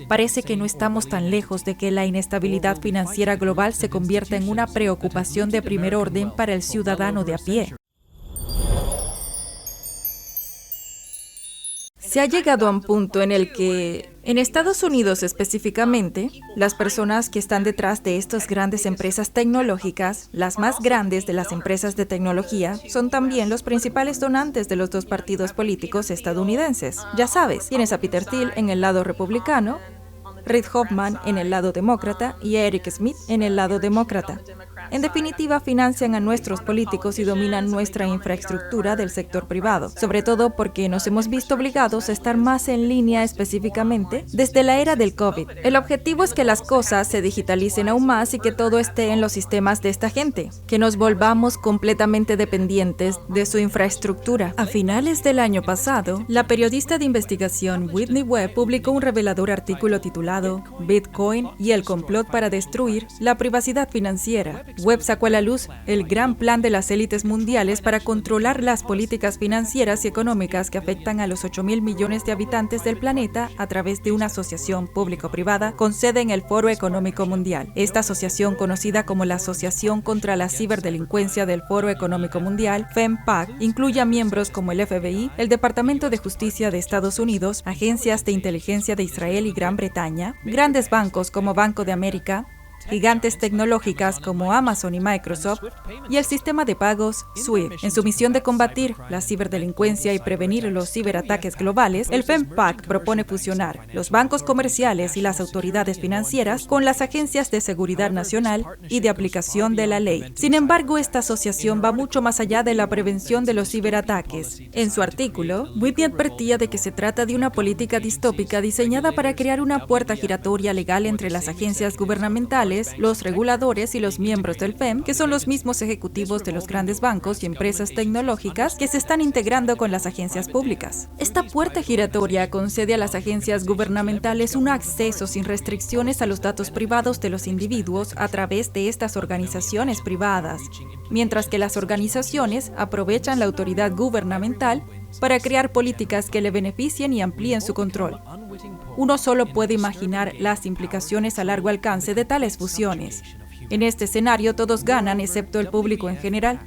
Parece que no estamos tan lejos de que la inestabilidad financiera global se convierta en una preocupación de primer orden para el ciudadano de a pie. Se ha llegado a un punto en el que, en Estados Unidos específicamente, las personas que están detrás de estas grandes empresas tecnológicas, las más grandes de las empresas de tecnología, son también los principales donantes de los dos partidos políticos estadounidenses. Ya sabes, tienes a Peter Thiel en el lado republicano, Reid Hoffman en el lado demócrata y a Eric Schmidt en el lado demócrata. En definitiva, financian a nuestros políticos y dominan nuestra infraestructura del sector privado, sobre todo porque nos hemos visto obligados a estar más en línea específicamente desde la era del COVID. El objetivo es que las cosas se digitalicen aún más y que todo esté en los sistemas de esta gente, que nos volvamos completamente dependientes de su infraestructura. A finales del año pasado, la periodista de investigación Whitney Webb publicó un revelador artículo titulado Bitcoin y el complot para destruir la privacidad financiera. Webb sacó a la luz el gran plan de las élites mundiales para controlar las políticas financieras y económicas que afectan a los 8.000 millones de habitantes del planeta a través de una asociación público-privada con sede en el Foro Económico Mundial. Esta asociación, conocida como la Asociación contra la Ciberdelincuencia del Foro Económico Mundial, FEMPAC, incluye a miembros como el FBI, el Departamento de Justicia de Estados Unidos, agencias de inteligencia de Israel y Gran Bretaña, grandes bancos como Banco de América, gigantes tecnológicas como Amazon y Microsoft, y el sistema de pagos SWIFT. En su misión de combatir la ciberdelincuencia y prevenir los ciberataques globales, el FEMPAC propone fusionar los bancos comerciales y las autoridades financieras con las agencias de seguridad nacional y de aplicación de la ley. Sin embargo, esta asociación va mucho más allá de la prevención de los ciberataques. En su artículo, Whitney advertía de que se trata de una política distópica diseñada para crear una puerta giratoria legal entre las agencias gubernamentales, los reguladores y los miembros del FEM, que son los mismos ejecutivos de los grandes bancos y empresas tecnológicas que se están integrando con las agencias públicas. Esta puerta giratoria concede a las agencias gubernamentales un acceso sin restricciones a los datos privados de los individuos a través de estas organizaciones privadas, mientras que las organizaciones aprovechan la autoridad gubernamental para crear políticas que le beneficien y amplíen su control. Uno solo puede imaginar las implicaciones a largo alcance de tales fusiones. En este escenario todos ganan excepto el público en general.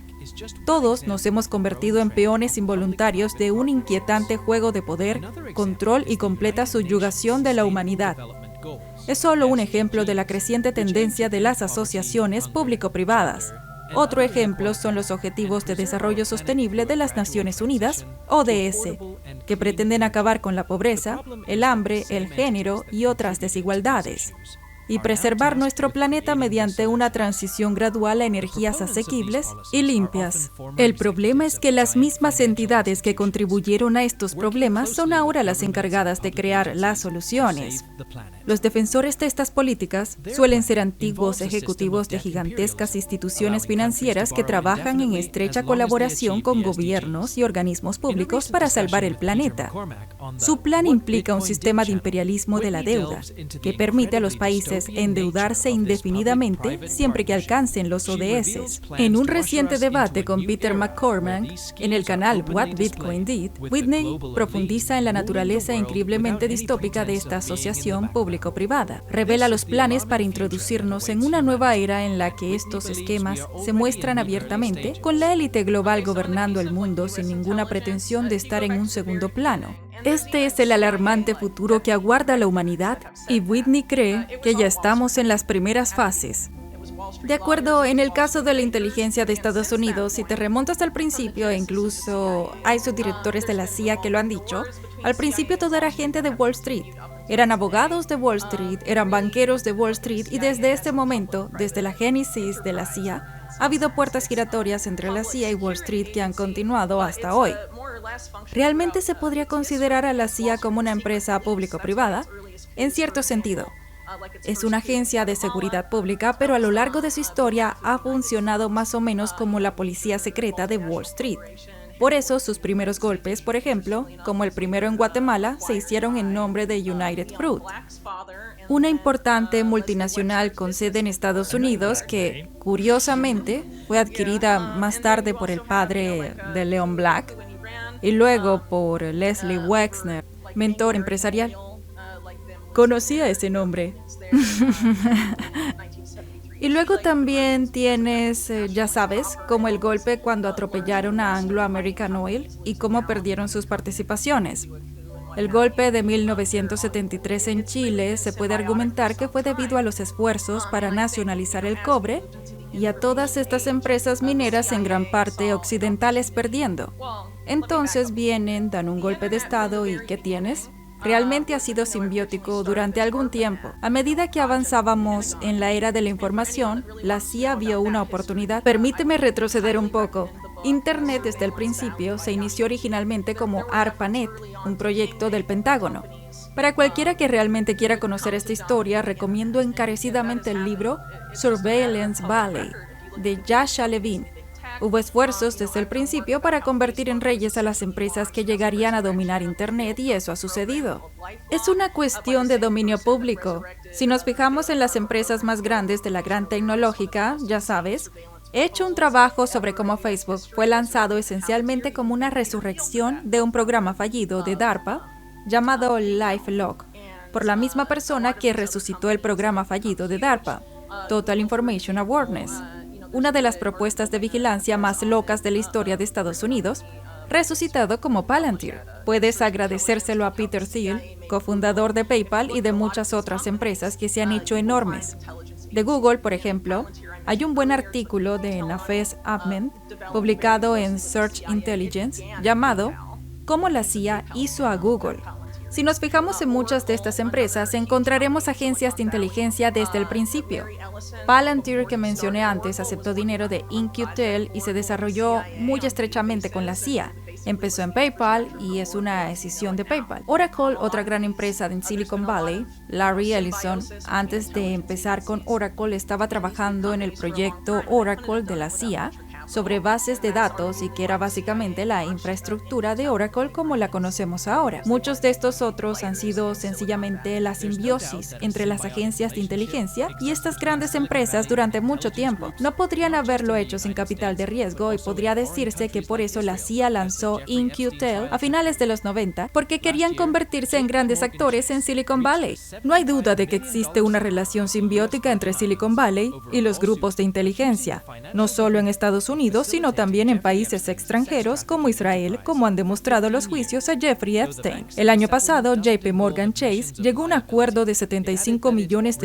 Todos nos hemos convertido en peones involuntarios de un inquietante juego de poder, control y completa subyugación de la humanidad. Es solo un ejemplo de la creciente tendencia de las asociaciones público-privadas. Otro ejemplo son los Objetivos de Desarrollo Sostenible de las Naciones Unidas, ODS, que pretenden acabar con la pobreza, el hambre, el género y otras desigualdades, y preservar nuestro planeta mediante una transición gradual a energías asequibles y limpias. El problema es que las mismas entidades que contribuyeron a estos problemas son ahora las encargadas de crear las soluciones. Los defensores de estas políticas suelen ser antiguos ejecutivos de gigantescas instituciones financieras que trabajan en estrecha colaboración con gobiernos y organismos públicos para salvar el planeta. Su plan implica un sistema de imperialismo de la deuda, que permite a los países endeudarse indefinidamente siempre que alcancen los ODS. En un reciente debate con Peter McCormack en el canal What Bitcoin Did, Whitney profundiza en la naturaleza increíblemente distópica de esta asociación público-privada. Revela los planes para introducirnos en una nueva era en la que estos esquemas se muestran abiertamente, con la élite global gobernando el mundo sin ninguna pretensión de estar en un segundo plano. Este es el alarmante futuro que aguarda a la humanidad, y Whitney cree que ya estamos en las primeras fases. De acuerdo, en el caso de la inteligencia de Estados Unidos, si te remontas al principio, e incluso hay subdirectores de la CIA que lo han dicho, al principio todo era gente de Wall Street. Eran abogados de Wall Street, eran banqueros de Wall Street, y desde este momento, desde la génesis de la CIA, ha habido puertas giratorias entre la CIA y Wall Street que han continuado hasta hoy. ¿Realmente se podría considerar a la CIA como una empresa público-privada? En cierto sentido. Es una agencia de seguridad pública, pero a lo largo de su historia ha funcionado más o menos como la policía secreta de Wall Street. Por eso, sus primeros golpes, por ejemplo, como el primero en Guatemala, se hicieron en nombre de United Fruit, una importante multinacional con sede en Estados Unidos que, curiosamente, fue adquirida más tarde por el padre de Leon Black y luego por Leslie Wexner, mentor empresarial. Conocía ese nombre. Y luego también tienes, ya sabes, como el golpe cuando atropellaron a Anglo American Oil y cómo perdieron sus participaciones. El golpe de 1973 en Chile se puede argumentar que fue debido a los esfuerzos para nacionalizar el cobre y a todas estas empresas mineras en gran parte occidentales perdiendo. Entonces vienen, dan un golpe de Estado y ¿qué tienes? Realmente ha sido simbiótico durante algún tiempo. A medida que avanzábamos en la era de la información, la CIA vio una oportunidad. Permíteme retroceder un poco. Internet desde el principio se inició originalmente como ARPANET, un proyecto del Pentágono. Para cualquiera que realmente quiera conocer esta historia, recomiendo encarecidamente el libro Surveillance Valley, de Yasha Levin. Hubo esfuerzos desde el principio para convertir en reyes a las empresas que llegarían a dominar Internet y eso ha sucedido. Es una cuestión de dominio público. Si nos fijamos en las empresas más grandes de la gran tecnológica, ya sabes, he hecho un trabajo sobre cómo Facebook fue lanzado esencialmente como una resurrección de un programa fallido de DARPA llamado LifeLock, por la misma persona que resucitó el programa fallido de DARPA, Total Information Awareness. Una de las propuestas de vigilancia más locas de la historia de Estados Unidos, resucitado como Palantir. Puedes agradecérselo a Peter Thiel, cofundador de PayPal y de muchas otras empresas que se han hecho enormes. De Google, por ejemplo, hay un buen artículo de Nafez Ahmed, publicado en Search Intelligence, llamado ¿Cómo la CIA hizo a Google? Si nos fijamos en muchas de estas empresas, encontraremos agencias de inteligencia desde el principio. Palantir, que mencioné antes, aceptó dinero de In-Q-Tel y se desarrolló muy estrechamente con la CIA. Empezó en PayPal y es una escisión de PayPal. Oracle, otra gran empresa en Silicon Valley, Larry Ellison, antes de empezar con Oracle, estaba trabajando en el proyecto Oracle de la CIA, sobre bases de datos y que era básicamente la infraestructura de Oracle como la conocemos ahora. Muchos de estos otros han sido sencillamente la simbiosis entre las agencias de inteligencia y estas grandes empresas durante mucho tiempo. No podrían haberlo hecho sin capital de riesgo y podría decirse que por eso la CIA lanzó In-Q-Tel a finales de los 90 porque querían convertirse en grandes actores en Silicon Valley. No hay duda de que existe una relación simbiótica entre Silicon Valley y los grupos de inteligencia, no solo en Estados Unidos, sino también en países extranjeros como Israel, como han demostrado los juicios a Jeffrey Epstein. El año pasado, JP Morgan Chase llegó a un acuerdo de $75 millones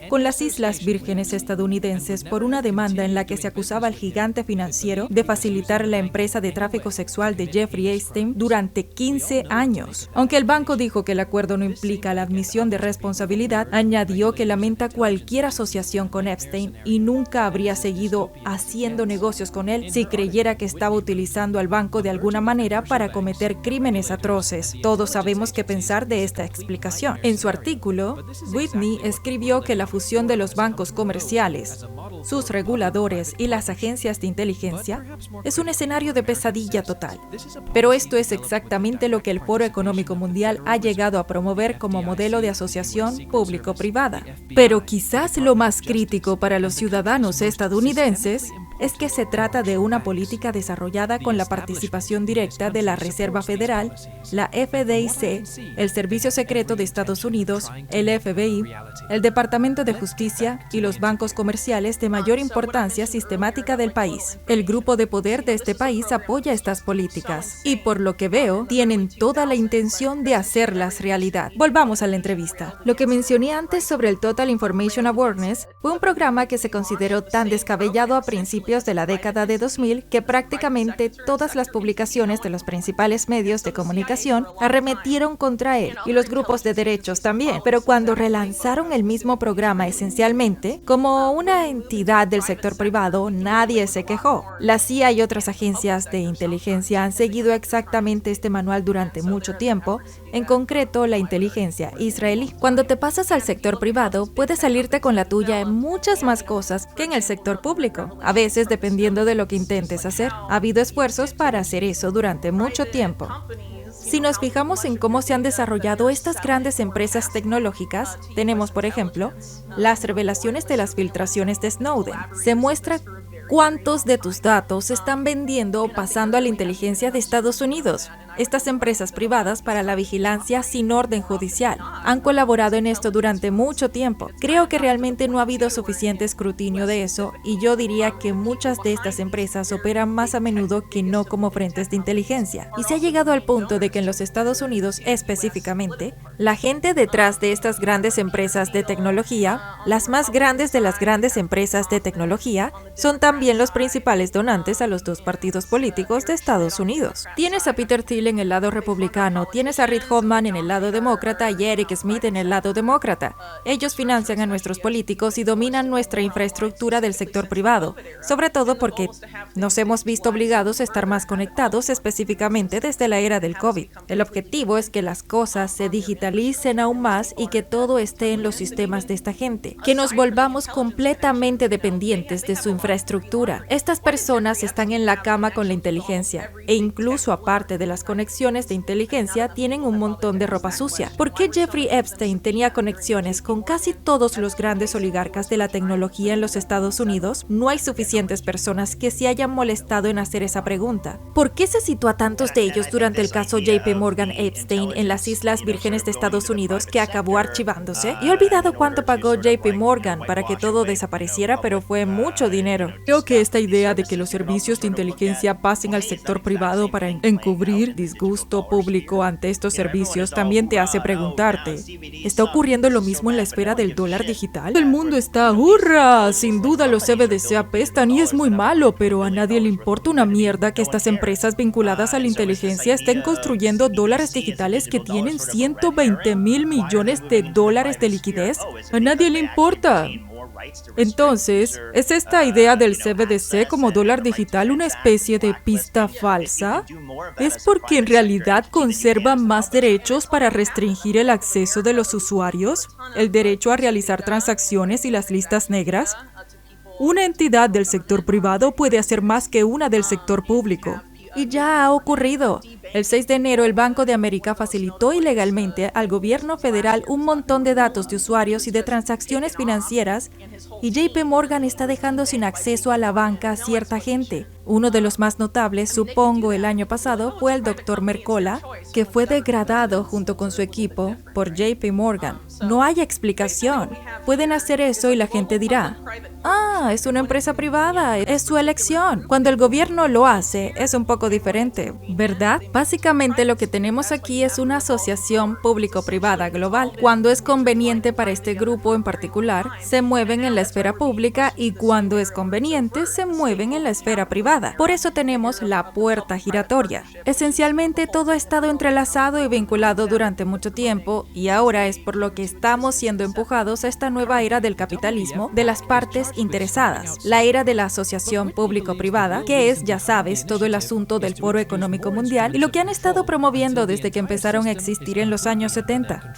con las Islas Vírgenes estadounidenses por una demanda en la que se acusaba al gigante financiero de facilitar la empresa de tráfico sexual de Jeffrey Epstein durante 15 años. Aunque el banco dijo que el acuerdo no implica la admisión de responsabilidad, añadió que lamenta cualquier asociación con Epstein y nunca habría seguido haciendo negocios con él si creyera que estaba utilizando al banco de alguna manera para cometer crímenes atroces. Todos sabemos qué pensar de esta explicación. En su artículo, Whitney escribió que la fusión de los bancos comerciales, sus reguladores y las agencias de inteligencia es un escenario de pesadilla total. Pero esto es exactamente lo que el Foro Económico Mundial ha llegado a promover como modelo de asociación público-privada. Pero quizás lo más crítico para los ciudadanos estadounidenses es que se trata de una política desarrollada con la participación directa de la Reserva Federal, la FDIC, el Servicio Secreto de Estados Unidos, el FBI, el Departamento de Justicia y los bancos comerciales de mayor importancia sistemática del país. El grupo de poder de este país apoya estas políticas y, por lo que veo, tienen toda la intención de hacerlas realidad. Volvamos a la entrevista. Lo que mencioné antes sobre el Total Information Awareness fue un programa que se consideró tan descabellado a principios de la década de 2000 que prácticamente todas las publicaciones de los principales medios de comunicación arremetieron contra él y los grupos de derechos también. Pero cuando relanzaron el mismo programa esencialmente como una entidad del sector privado, nadie se quejó. La CIA y otras agencias de inteligencia han seguido exactamente este manual durante mucho tiempo, en concreto la inteligencia israelí. Cuando te pasas al sector privado, puedes salirte con la tuya en muchas más cosas que en el sector público. A veces, dependiendo de lo que intentes hacer, ha habido esfuerzos para hacer eso durante mucho tiempo. Si nos fijamos en cómo se han desarrollado estas grandes empresas tecnológicas, tenemos, por ejemplo, las revelaciones de las filtraciones de Snowden. Se muestra cuántos de tus datos se están vendiendo o pasando a la inteligencia de Estados Unidos. estas empresas privadas para la vigilancia sin orden judicial. Han colaborado en esto durante mucho tiempo. Creo que realmente no ha habido suficiente escrutinio de eso y yo diría que muchas de estas empresas operan más a menudo que no como frentes de inteligencia. Y se ha llegado al punto de que en los Estados Unidos específicamente, la gente detrás de estas grandes empresas de tecnología, las más grandes de las grandes empresas de tecnología, son también los principales donantes a los dos partidos políticos de Estados Unidos. Tienes a Peter Thiel en el lado republicano, tienes a Reid Hoffman en el lado demócrata y Eric Schmidt en el lado demócrata. Ellos financian a nuestros políticos y dominan nuestra infraestructura del sector privado, sobre todo porque nos hemos visto obligados a estar más conectados específicamente desde la era del COVID. El objetivo es que las cosas se digitalicen aún más y que todo esté en los sistemas de esta gente, que nos volvamos completamente dependientes de su infraestructura. Estas personas están en la cama con la inteligencia e incluso aparte de las conexiones de inteligencia tienen un montón de ropa sucia. ¿Por qué Jeffrey Epstein tenía conexiones con casi todos los grandes oligarcas de la tecnología en los Estados Unidos? No hay suficientes personas que se hayan molestado en hacer esa pregunta. ¿Por qué se citó a tantos de ellos durante el caso JP Morgan Epstein en las Islas Vírgenes de Estados Unidos que acabó archivándose? He olvidado cuánto pagó JP Morgan para que todo desapareciera, pero fue mucho dinero. Creo que esta idea de que los servicios de inteligencia pasen al sector privado para encubrir disgusto público ante estos servicios también te hace preguntarte, ¿está ocurriendo lo mismo en la esfera del dólar digital? El mundo está ¡hurra! Sin duda los CBDC apestan y es muy malo, pero a nadie le importa una mierda que estas empresas vinculadas a la inteligencia estén construyendo dólares digitales que tienen 120,000 millones de dólares de liquidez. A nadie le importa. Entonces, ¿es esta idea del CBDC como dólar digital una especie de pista falsa? ¿Es porque en realidad conserva más derechos para restringir el acceso de los usuarios? ¿El derecho a realizar transacciones y las listas negras? Una entidad del sector privado puede hacer más que una del sector público. Y ya ha ocurrido. El 6 de enero, el Banco de América facilitó ilegalmente al gobierno federal un montón de datos de usuarios y de transacciones financieras, y JP Morgan está dejando sin acceso a la banca a cierta gente. Uno de los más notables, supongo, el año pasado, fue el Dr. Mercola, que fue degradado junto con su equipo por JP Morgan. No hay explicación. Pueden hacer eso y la gente dirá, es una empresa privada, es su elección. Cuando el gobierno lo hace, es un poco diferente, ¿verdad? Básicamente lo que tenemos aquí es una asociación público-privada global. Cuando es conveniente para este grupo en particular, se mueven en la esfera pública y cuando es conveniente, se mueven en la esfera privada. Por eso tenemos la puerta giratoria. Esencialmente todo ha estado entrelazado y vinculado durante mucho tiempo y ahora es por lo que estamos siendo empujados a esta nueva era del capitalismo de las partes interesadas, la era de la asociación público-privada, que es, ya sabes, todo el asunto del Foro Económico Mundial y lo que han estado promoviendo desde que empezaron a existir en los años 70.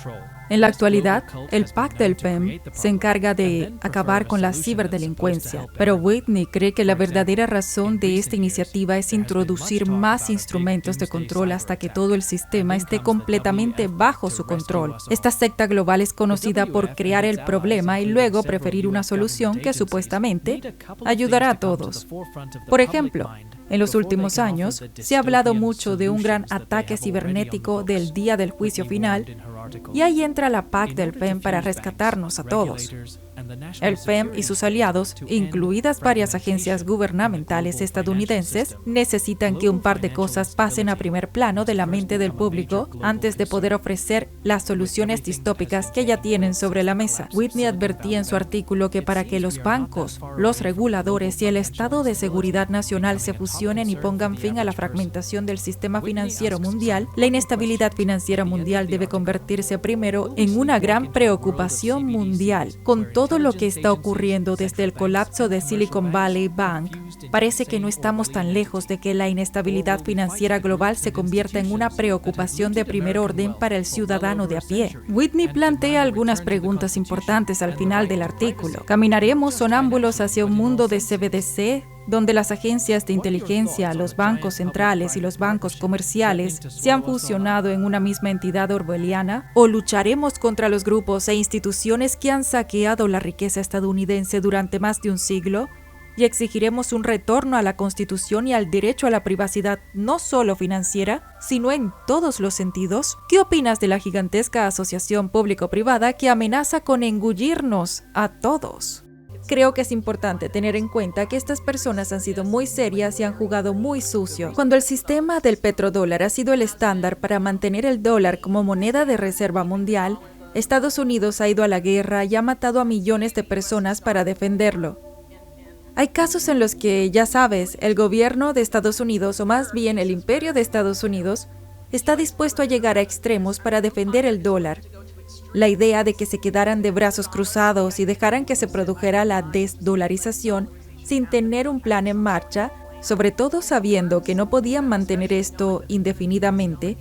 En la actualidad, el PAC del PEM se encarga de acabar con la ciberdelincuencia, pero Whitney cree que la verdadera razón de esta iniciativa es introducir más instrumentos de control hasta que todo el sistema esté completamente bajo su control. Esta secta global es conocida por crear el problema y luego preferir una solución que supuestamente ayudará a todos. Por ejemplo, en los últimos años, se ha hablado mucho de un gran ataque cibernético del día del juicio final, y ahí entra la PAC del PEM para rescatarnos a todos. El PEM y sus aliados, incluidas varias agencias gubernamentales estadounidenses, necesitan que un par de cosas pasen a primer plano de la mente del público antes de poder ofrecer las soluciones distópicas que ya tienen sobre la mesa. Whitney advertía en su artículo que para que los bancos, los reguladores y el Estado de Seguridad Nacional se fusionen y pongan fin a la fragmentación del sistema financiero mundial, la inestabilidad financiera mundial debe convertirse primero en una gran preocupación mundial. Con todo lo que está ocurriendo desde el colapso de Silicon Valley Bank, parece que no estamos tan lejos de que la inestabilidad financiera global se convierta en una preocupación de primer orden para el ciudadano de a pie. Whitney plantea algunas preguntas importantes al final del artículo. ¿Caminaremos sonámbulos hacia un mundo de CBDC, donde las agencias de inteligencia, los bancos centrales y los bancos comerciales se han fusionado en una misma entidad orwelliana? ¿O lucharemos contra los grupos e instituciones que han saqueado la riqueza estadounidense durante más de un siglo? y exigiremos un retorno a la Constitución y al derecho a la privacidad, no solo financiera, sino en todos los sentidos. ¿Qué opinas de la gigantesca asociación público-privada que amenaza con engullirnos a todos? Creo que es importante tener en cuenta que estas personas han sido muy serias y han jugado muy sucio. Cuando el sistema del petrodólar ha sido el estándar para mantener el dólar como moneda de reserva mundial, Estados Unidos ha ido a la guerra y ha matado a millones de personas para defenderlo. Hay casos en los que, ya sabes, el gobierno de Estados Unidos, o más bien el imperio de Estados Unidos, está dispuesto a llegar a extremos para defender el dólar. La idea de que se quedaran de brazos cruzados y dejaran que se produjera la desdolarización sin tener un plan en marcha, sobre todo sabiendo que no podían mantener esto indefinidamente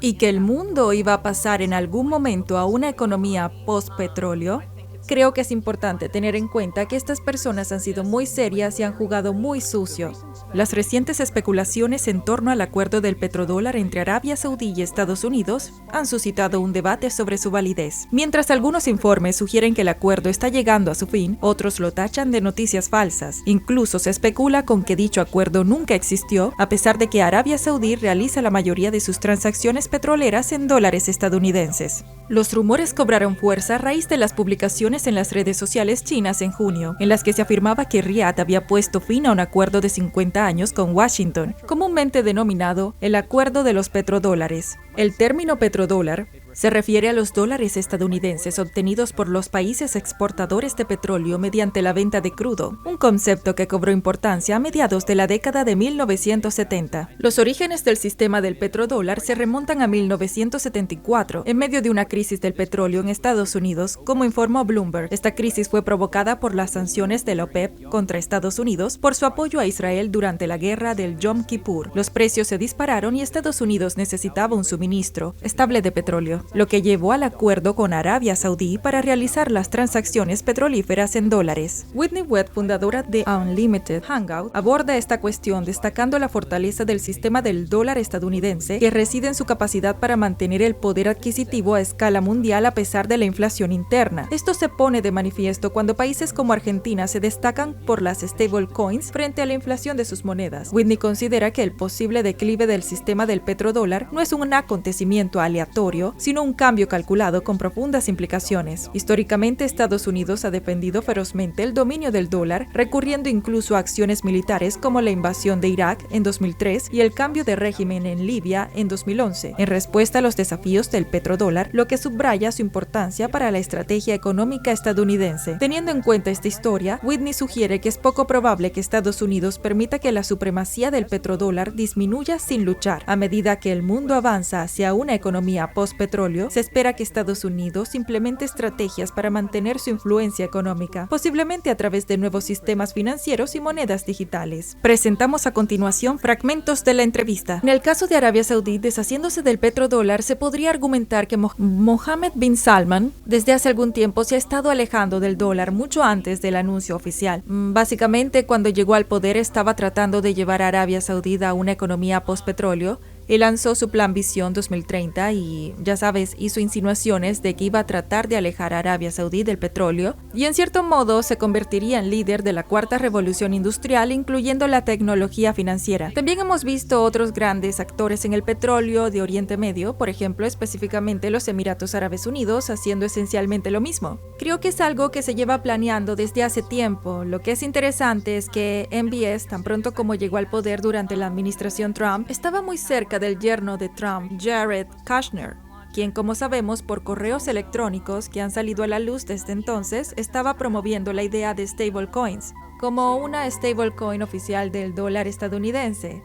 y que el mundo iba a pasar en algún momento a una economía post-petróleo, creo que es importante tener en cuenta que estas personas han sido muy serias y han jugado muy sucio. Las recientes especulaciones en torno al acuerdo del petrodólar entre Arabia Saudí y Estados Unidos han suscitado un debate sobre su validez. Mientras algunos informes sugieren que el acuerdo está llegando a su fin, otros lo tachan de noticias falsas. Incluso se especula con que dicho acuerdo nunca existió, a pesar de que Arabia Saudí realiza la mayoría de sus transacciones petroleras en dólares estadounidenses. Los rumores cobraron fuerza a raíz de las publicaciones en las redes sociales chinas en junio, en las que se afirmaba que Riad había puesto fin a un acuerdo de 50 años con Washington, comúnmente denominado el Acuerdo de los Petrodólares. El término petrodólar se refiere a los dólares estadounidenses obtenidos por los países exportadores de petróleo mediante la venta de crudo, un concepto que cobró importancia a mediados de la década de 1970. Los orígenes del sistema del petrodólar se remontan a 1974, en medio de una crisis del petróleo en Estados Unidos, como informó Bloomberg. Esta crisis fue provocada por las sanciones de la OPEP contra Estados Unidos por su apoyo a Israel durante la guerra del Yom Kippur. Los precios se dispararon y Estados Unidos necesitaba un suministro estable de petróleo, lo que llevó al acuerdo con Arabia Saudí para realizar las transacciones petrolíferas en dólares. Whitney Webb, fundadora de Unlimited Hangout, aborda esta cuestión destacando la fortaleza del sistema del dólar estadounidense, que reside en su capacidad para mantener el poder adquisitivo a escala mundial a pesar de la inflación interna. Esto se pone de manifiesto cuando países como Argentina se destacan por las stablecoins frente a la inflación de sus monedas. Whitney considera que el posible declive del sistema del petrodólar no es un acontecimiento aleatorio, sino un cambio calculado con profundas implicaciones. Históricamente, Estados Unidos ha defendido ferozmente el dominio del dólar, recurriendo incluso a acciones militares como la invasión de Irak en 2003 y el cambio de régimen en Libia en 2011, en respuesta a los desafíos del petrodólar, lo que subraya su importancia para la estrategia económica estadounidense. Teniendo en cuenta esta historia, Whitney sugiere que es poco probable que Estados Unidos permita que la supremacía del petrodólar disminuya sin luchar. A medida que el mundo avanza hacia una economía post-petróleo, se espera que Estados Unidos implemente estrategias para mantener su influencia económica, posiblemente a través de nuevos sistemas financieros y monedas digitales. Presentamos a continuación fragmentos de la entrevista. En el caso de Arabia Saudí, deshaciéndose del petrodólar, se podría argumentar que Mohammed bin Salman desde hace algún tiempo se ha estado alejando del dólar mucho antes del anuncio oficial. Básicamente, cuando llegó al poder estaba tratando de llevar a Arabia Saudí a una economía post-petróleo y lanzó su Plan Visión 2030 y, ya sabes, hizo insinuaciones de que iba a tratar de alejar a Arabia Saudí del petróleo y en cierto modo se convertiría en líder de la cuarta revolución industrial, incluyendo la tecnología financiera. También hemos visto otros grandes actores en el petróleo de Oriente Medio, por ejemplo, específicamente los Emiratos Árabes Unidos, haciendo esencialmente lo mismo. Creo que es algo que se lleva planeando desde hace tiempo. Lo que es interesante es que MBS, tan pronto como llegó al poder durante la administración Trump, estaba muy cerca del yerno de Trump, Jared Kushner, quien, como sabemos por correos electrónicos que han salido a la luz desde entonces, estaba promoviendo la idea de stablecoins como una stablecoin oficial del dólar estadounidense.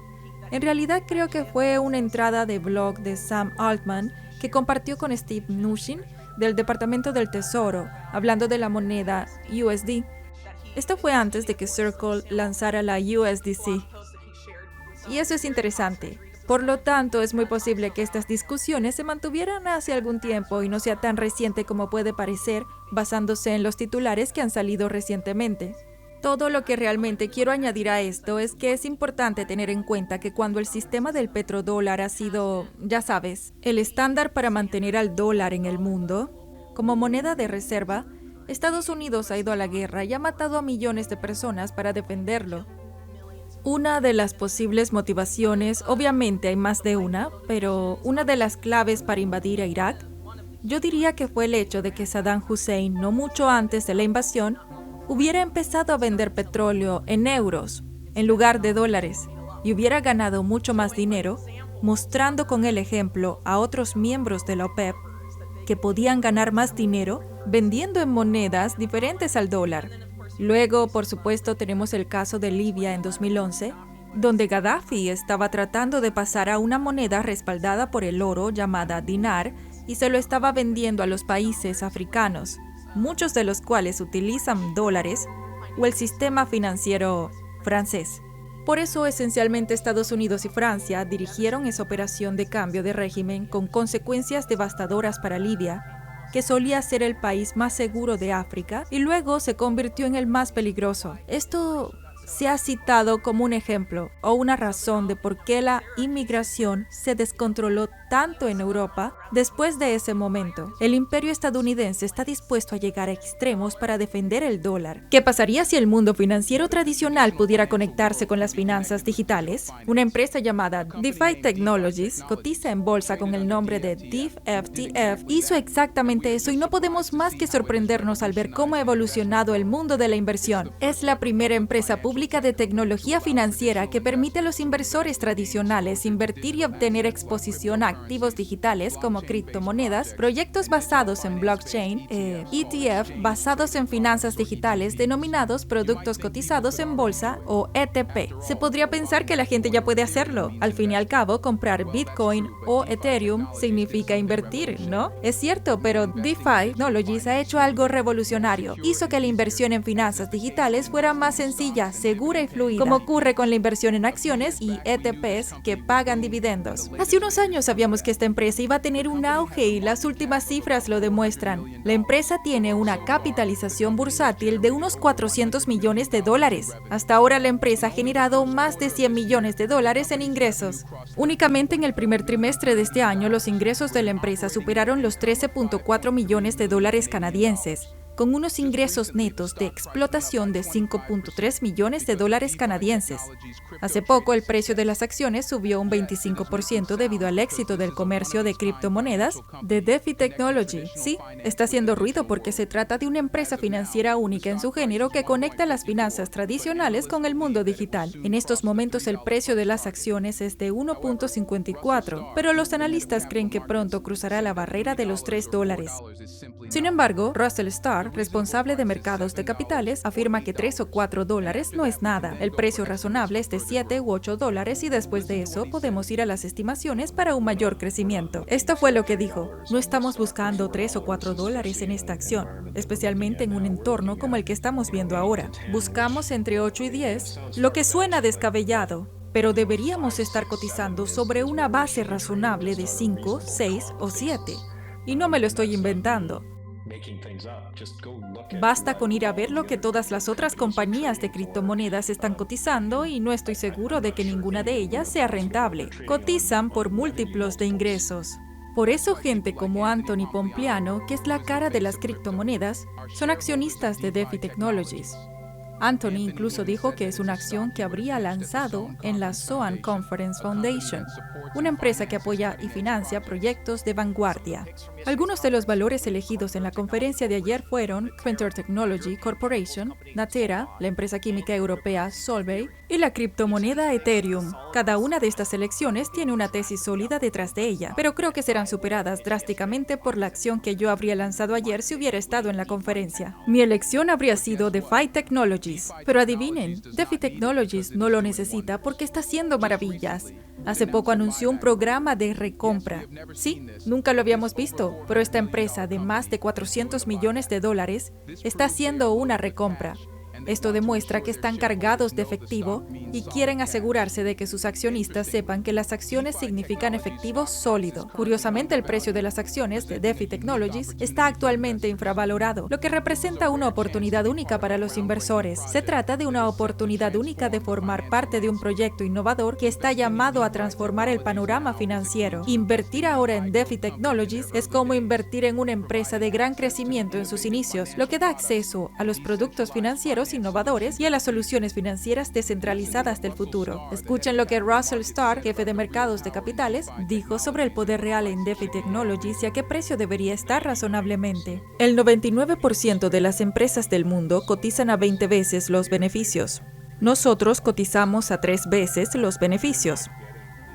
En realidad creo que fue una entrada de blog de Sam Altman que compartió con Steve Mnuchin del Departamento del Tesoro, hablando de la moneda USD. Esto fue antes de que Circle lanzara la USDC. Y eso es interesante. Por lo tanto, es muy posible que estas discusiones se mantuvieran hace algún tiempo y no sea tan reciente como puede parecer, basándose en los titulares que han salido recientemente. Todo lo que realmente quiero añadir a esto es que es importante tener en cuenta que cuando el sistema del petrodólar ha sido, ya sabes, el estándar para mantener al dólar en el mundo, como moneda de reserva, Estados Unidos ha ido a la guerra y ha matado a millones de personas para defenderlo. Una de las posibles motivaciones, obviamente hay más de una, pero una de las claves para invadir a Irak, yo diría que fue el hecho de que Saddam Hussein, no mucho antes de la invasión, hubiera empezado a vender petróleo en euros en lugar de dólares y hubiera ganado mucho más dinero, mostrando con el ejemplo a otros miembros de la OPEP que podían ganar más dinero vendiendo en monedas diferentes al dólar. Luego, por supuesto, tenemos el caso de Libia en 2011, donde Gaddafi estaba tratando de pasar a una moneda respaldada por el oro llamada dinar y se lo estaba vendiendo a los países africanos, muchos de los cuales utilizan dólares o el sistema financiero francés. Por eso, esencialmente, Estados Unidos y Francia dirigieron esa operación de cambio de régimen con consecuencias devastadoras para Libia, que solía ser el país más seguro de África y luego se convirtió en el más peligroso. Esto se ha citado como un ejemplo o una razón de por qué la inmigración se descontroló tanto en Europa después de ese momento. El imperio estadounidense está dispuesto a llegar a extremos para defender el dólar. ¿Qué pasaría si el mundo financiero tradicional pudiera conectarse con las finanzas digitales? Una empresa llamada DeFi Technologies cotiza en bolsa con el nombre de DeFTF. Hizo exactamente eso y no podemos más que sorprendernos al ver cómo ha evolucionado el mundo de la inversión. Es la primera empresa pública de tecnología financiera que permite a los inversores tradicionales invertir y obtener exposición a activos digitales como criptomonedas, proyectos basados en blockchain, ETF basados en finanzas digitales denominados productos cotizados en bolsa o ETP. Se podría pensar que la gente ya puede hacerlo. Al fin y al cabo, comprar Bitcoin o Ethereum significa invertir, ¿no? Es cierto, pero DeFi Technologies ha hecho algo revolucionario. Hizo que la inversión en finanzas digitales fuera más sencilla, segura y fluida, como ocurre con la inversión en acciones y ETPs que pagan dividendos. Hace unos años sabíamos que esta empresa iba a tener un auge y las últimas cifras lo demuestran. La empresa tiene una capitalización bursátil de unos 400 millones de dólares. Hasta ahora la empresa ha generado más de 100 millones de dólares en ingresos. Únicamente en el primer trimestre de este año los ingresos de la empresa superaron los 13.4 millones de dólares canadienses, con unos ingresos netos de explotación de 5.3 millones de dólares canadienses. Hace poco, el precio de las acciones subió un 25% debido al éxito del comercio de criptomonedas de DeFi Technology. Sí, está haciendo ruido porque se trata de una empresa financiera única en su género que conecta las finanzas tradicionales con el mundo digital. En estos momentos, el precio de las acciones es de 1.54, pero los analistas creen que pronto cruzará la barrera de los $3. Sin embargo, Russell Starr, responsable de mercados de capitales, afirma que $3 o $4 no es nada. El precio razonable es de $7 u $8 y después de eso podemos ir a las estimaciones para un mayor crecimiento. Esto fue lo que dijo. No estamos buscando $3 o $4 en esta acción, especialmente en un entorno como el que estamos viendo ahora. Buscamos entre 8 y 10, lo que suena descabellado, pero deberíamos estar cotizando sobre una base razonable de 5, 6 o 7. Y no me lo estoy inventando. Basta con ir a ver lo que todas las otras compañías de criptomonedas están cotizando y no estoy seguro de que ninguna de ellas sea rentable. Cotizan por múltiplos de ingresos. Por eso gente como Anthony Pompliano, que es la cara de las criptomonedas, son accionistas de DeFi Technologies. Anthony incluso dijo que es una acción que habría lanzado en la Zoan Conference Foundation, una empresa que apoya y financia proyectos de vanguardia. Algunos de los valores elegidos en la conferencia de ayer fueron Quantor Technology Corporation, Natera, la empresa química europea Solvay y la criptomoneda Ethereum. Cada una de estas elecciones tiene una tesis sólida detrás de ella, pero creo que serán superadas drásticamente por la acción que yo habría lanzado ayer si hubiera estado en la conferencia. Mi elección habría sido DeFi Technologies. Pero adivinen, DeFi Technologies no lo necesita porque está haciendo maravillas. Hace poco anunció un programa de recompra. Sí, nunca lo habíamos visto, pero esta empresa de más de $400 millones está haciendo una recompra. Esto demuestra que están cargados de efectivo y quieren asegurarse de que sus accionistas sepan que las acciones significan efectivo sólido. Curiosamente, el precio de las acciones de DeFi Technologies está actualmente infravalorado, lo que representa una oportunidad única para los inversores. Se trata de una oportunidad única de formar parte de un proyecto innovador que está llamado a transformar el panorama financiero. Invertir ahora en DeFi Technologies es como invertir en una empresa de gran crecimiento en sus inicios, lo que da acceso a los productos financieros innovadores y a las soluciones financieras descentralizadas del futuro. Escuchen lo que Russell Starr, jefe de mercados de capitales, dijo sobre el poder real en DeFi Technologies y a qué precio debería estar razonablemente. El 99% de las empresas del mundo cotizan a 20 veces los beneficios. Nosotros cotizamos a 3 veces los beneficios.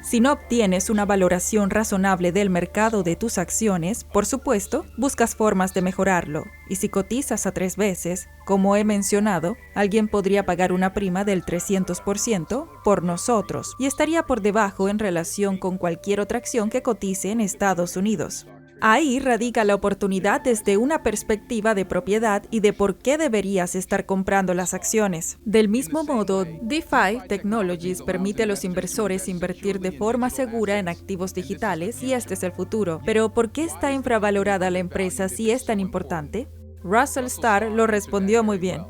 Si no obtienes una valoración razonable del mercado de tus acciones, por supuesto, buscas formas de mejorarlo. Y si cotizas a 3 veces, como he mencionado, alguien podría pagar una prima del 300% por nosotros y estaría por debajo en relación con cualquier otra acción que cotice en Estados Unidos. Ahí radica la oportunidad desde una perspectiva de propiedad y de por qué deberías estar comprando las acciones. Del mismo modo, DeFi Technologies permite a los inversores invertir de forma segura en activos digitales y este es el futuro. Pero ¿por qué está infravalorada la empresa si es tan importante? Russell Starr lo respondió muy bien.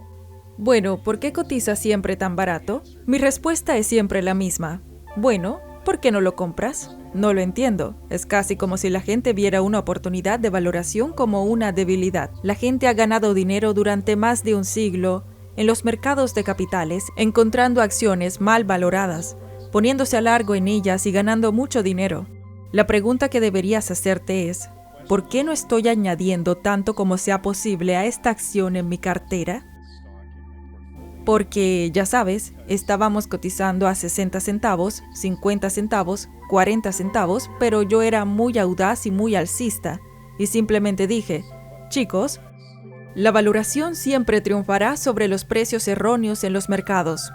Bueno, ¿por qué cotiza siempre tan barato? Mi respuesta es siempre la misma. Bueno, ¿por qué no lo compras? No lo entiendo. Es casi como si la gente viera una oportunidad de valoración como una debilidad. La gente ha ganado dinero durante más de un siglo en los mercados de capitales, encontrando acciones mal valoradas, poniéndose a largo en ellas y ganando mucho dinero. La pregunta que deberías hacerte es, ¿por qué no estoy añadiendo tanto como sea posible a esta acción en mi cartera? Porque, ya sabes, estábamos cotizando a 60 centavos, 50 centavos, 40 centavos, pero yo era muy audaz y muy alcista, y simplemente dije, chicos, la valoración siempre triunfará sobre los precios erróneos en los mercados.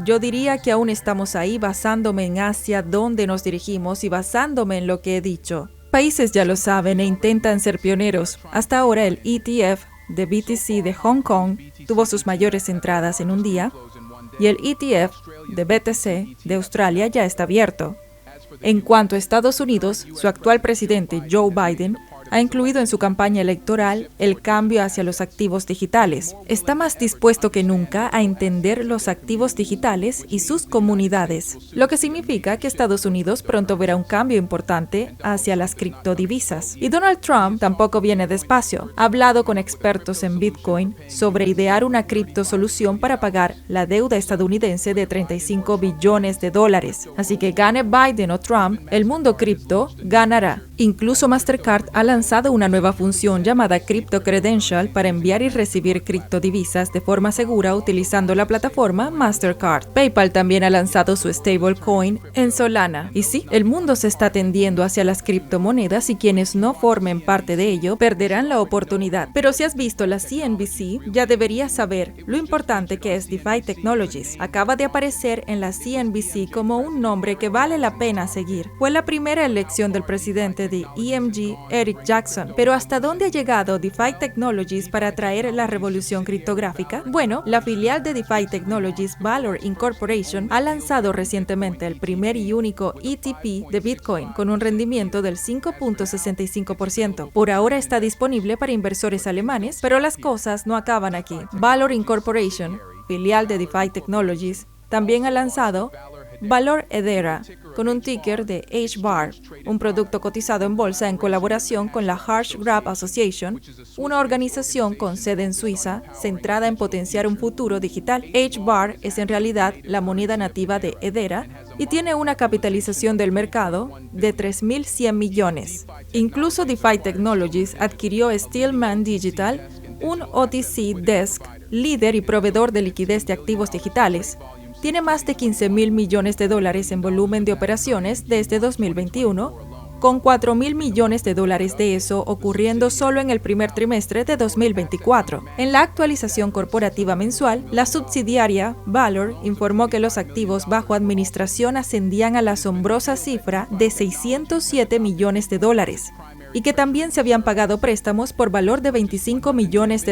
Yo diría que aún estamos ahí basándome en hacia dónde nos dirigimos y basándome en lo que he dicho. Países ya lo saben e intentan ser pioneros. Hasta ahora el ETF de BTC de Hong Kong tuvo sus mayores entradas en un día y el ETF de BTC de Australia ya está abierto. En cuanto a Estados Unidos, su actual presidente Joe Biden ha incluido en su campaña electoral el cambio hacia los activos digitales. Está más dispuesto que nunca a entender los activos digitales y sus comunidades, lo que significa que Estados Unidos pronto verá un cambio importante hacia las criptodivisas. Y Donald Trump tampoco viene despacio. Ha hablado con expertos en Bitcoin sobre idear una criptosolución para pagar la deuda estadounidense de 35 billones de dólares. Así que gane Biden o Trump, el mundo cripto ganará. Incluso Mastercard ha lanzado una nueva función llamada Crypto Credential para enviar y recibir criptodivisas de forma segura utilizando la plataforma Mastercard. PayPal también ha lanzado su stablecoin en Solana. Y sí, el mundo se está tendiendo hacia las criptomonedas y quienes no formen parte de ello perderán la oportunidad. Pero si has visto la CNBC, ya deberías saber lo importante que es DeFi Technologies. Acaba de aparecer en la CNBC como un nombre que vale la pena seguir. Fue la primera elección del presidente de EMG, Eric Jackson. Pero ¿hasta dónde ha llegado DeFi Technologies para traer la revolución criptográfica? Bueno, la filial de DeFi Technologies, Valor Incorporation, ha lanzado recientemente el primer y único ETP de Bitcoin con un rendimiento del 5.65%. Por ahora está disponible para inversores alemanes, pero las cosas no acaban aquí. Valor Incorporation, filial de DeFi Technologies, también ha lanzado Valor Hedera, con un ticker de HBAR, un producto cotizado en bolsa en colaboración con la Harsh Graph Association, una organización con sede en Suiza, centrada en potenciar un futuro digital. HBAR es en realidad la moneda nativa de Hedera y tiene una capitalización del mercado de 3.100 millones. Incluso DeFi Technologies adquirió Stillman Digital, un OTC Desk, líder y proveedor de liquidez de activos digitales. Tiene más de 15.000 millones de dólares en volumen de operaciones desde 2021, con 4.000 millones de dólares de eso ocurriendo solo en el primer trimestre de 2024. En la actualización corporativa mensual, la subsidiaria Valor informó que los activos bajo administración ascendían a la asombrosa cifra de 607 millones de dólares. y que también se habían pagado préstamos por valor de $25 millones.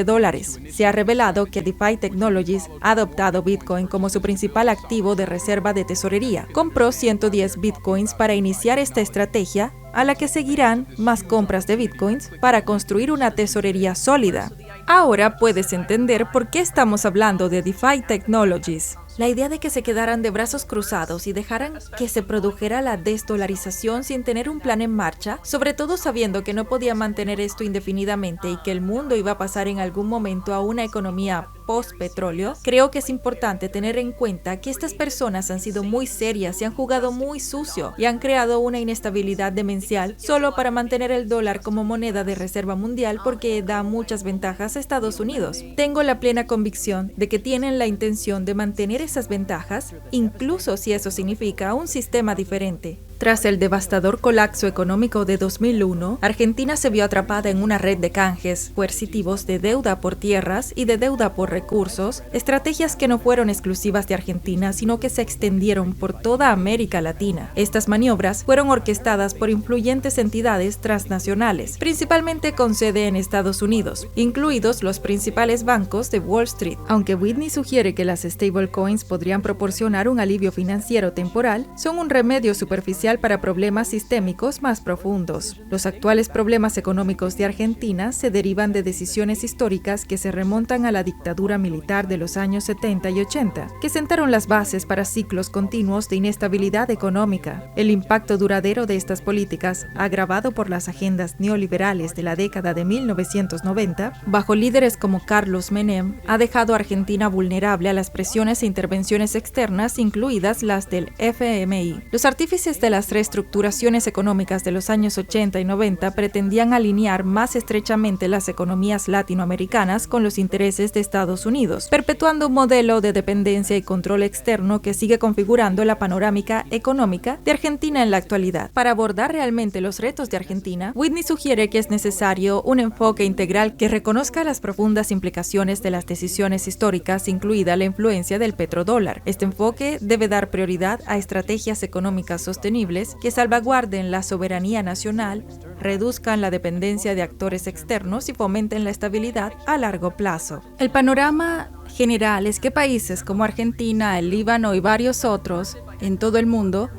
Se ha revelado que DeFi Technologies ha adoptado Bitcoin como su principal activo de reserva de tesorería. Compró 110 Bitcoins para iniciar esta estrategia, a la que seguirán más compras de Bitcoins para construir una tesorería sólida. Ahora puedes entender por qué estamos hablando de DeFi Technologies. La idea de que se quedaran de brazos cruzados y dejaran que se produjera la desdolarización sin tener un plan en marcha, sobre todo sabiendo que no podían mantener esto indefinidamente y que el mundo iba a pasar en algún momento a una economía post-petróleo, creo que es importante tener en cuenta que estas personas han sido muy serias y han jugado muy sucio y han creado una inestabilidad demencial solo para mantener el dólar como moneda de reserva mundial porque da muchas ventajas a Estados Unidos. Tengo la plena convicción de que tienen la intención de mantener esas ventajas, incluso si eso significa un sistema diferente. Tras el devastador colapso económico de 2001, Argentina se vio atrapada en una red de canjes coercitivos de deuda por tierras y de deuda por recursos, estrategias que no fueron exclusivas de Argentina, sino que se extendieron por toda América Latina. Estas maniobras fueron orquestadas por influyentes entidades transnacionales, principalmente con sede en Estados Unidos, incluidos los principales bancos de Wall Street. Aunque Whitney sugiere que las stablecoins podrían proporcionar un alivio financiero temporal, son un remedio superficial para problemas sistémicos más profundos. Los actuales problemas económicos de Argentina se derivan de decisiones históricas que se remontan a la dictadura militar de los años 70 y 80, que sentaron las bases para ciclos continuos de inestabilidad económica. El impacto duradero de estas políticas, agravado por las agendas neoliberales de la década de 1990, bajo líderes como Carlos Menem, ha dejado a Argentina vulnerable a las presiones e intervenciones externas, incluidas las del FMI. Los artífices de las reestructuraciones económicas de los años 80 y 90 pretendían alinear más estrechamente las economías latinoamericanas con los intereses de Estados Unidos, perpetuando un modelo de dependencia y control externo que sigue configurando la panorámica económica de Argentina en la actualidad. Para abordar realmente los retos de Argentina, Whitney sugiere que es necesario un enfoque integral que reconozca las profundas implicaciones de las decisiones históricas, incluida la influencia del petrodólar. Este enfoque debe dar prioridad a estrategias económicas sostenibles que salvaguarden la soberanía nacional, reduzcan la dependencia de actores externos y fomenten la estabilidad a largo plazo. El panorama general es que países como Argentina, el Líbano y varios otros en todo el mundo